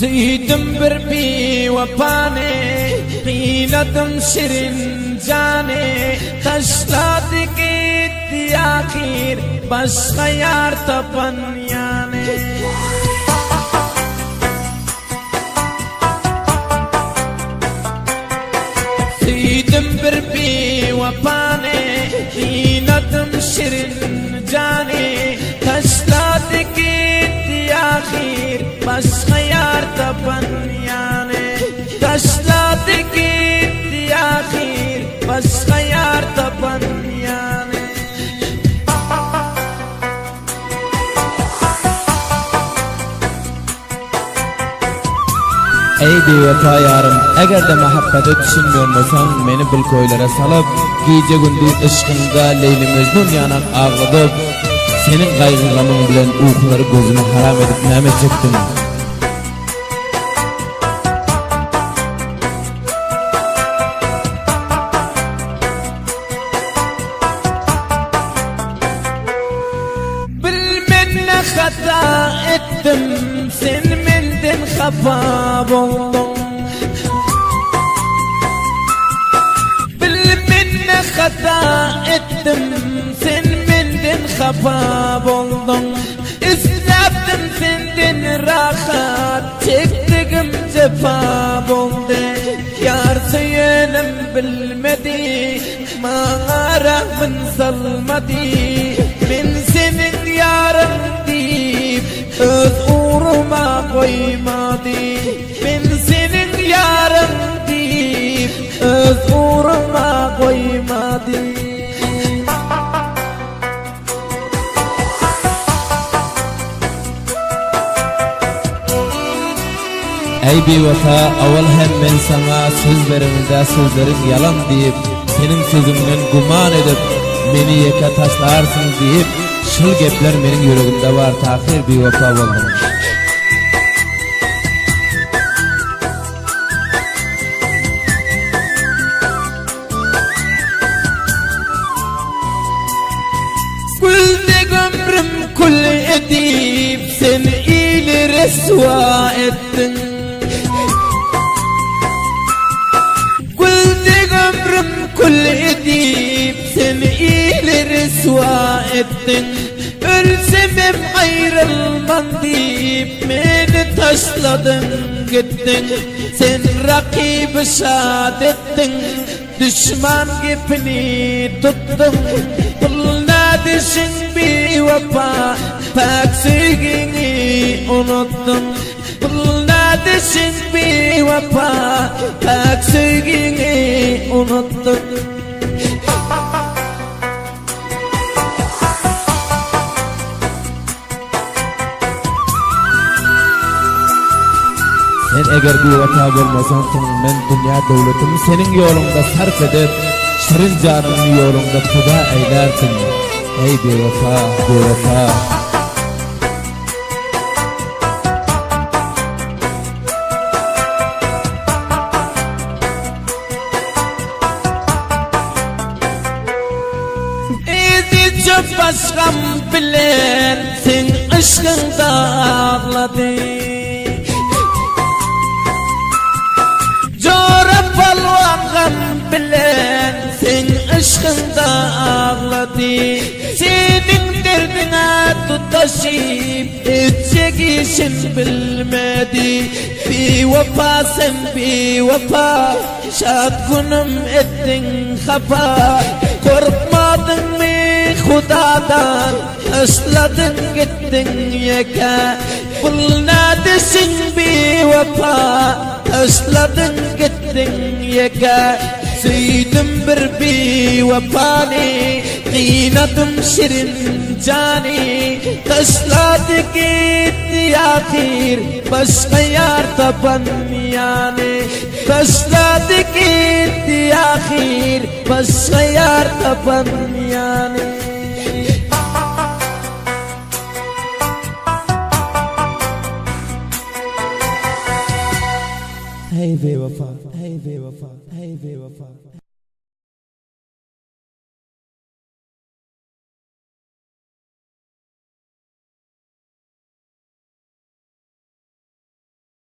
Zeydim bir vefane, kıyladım şirin cane. Taşladı gitti ahir, başka yar tapan yani. Zeydim bir vefane, kıyladım şirin cane. Taşladı gitti ahir, başka yar tapan yani. Taşladı gitti ahir, başka yar tapan yani. Ey bevefa yarım, eğer de muhabbete düşünmüyorsan meni bil koylara salıp, gece gündüz ışkında Leyli Mecnun yanan ağladıp, senin gayrı gamın bilen uykuları gözüme haram edip neme çektim. Bilmen ne hata ettim, sen menden hafa buldun. Bilmen ne hata ettim, sen menden hafa buldun. İstedim senden rahat, çektiğim cefa buldu. Yar söylenim bilmedi, mağaramın salmadı. Ben senin yarın deyip öz uğruma koymadı. Ben senin yarın deyip öz uğruma koymadı. Ey bevefa, avval hem men sana söz veriminde sözlerim yalan deyip, senin sözümden guman edip, meni yeka taşlarsın deyip, şıl gepler menin yüreğimde var, tahir bevefa oldum. Güldük ömrüm kul edip, sen iyili resva ettin. Güldük ömrüm kul edip, sen iyili resva ettin. Ölsem hep ayrılmam deyip, beni taşladın gittin. Sen rakibi şad ettin, düşman gipini tuttun. Düşün bir vefa, pak sevgini unuttun. Bulna düşün bir vefa, pak sevgini unuttun. Sen eğer bir vefa olmasan, men dünya devletimi senin yolunda sarf edip, şirin canımın yolunda feda eylersin. Ey bevefa, bevefa. Ezi çok başkam bilen, sen aşkında ağladın. Coğraf balvangam bilen, sen aşkında ağladın. Senin derdine tutaşıp edecek işin bilmedi. Bir vefa sen bir vefa, şad günüm ettin hafa. Korkmadın mı Hudadan, taşladın gittin yeka. Bulna düşün bir vefa, taşladın gittin yeka. Söyledim bir vefani, kıynadım şirin cani. Taşladı gitti ahir, başka yar tapan yani. Taşladı gitti ahir, başka yar tapan yani.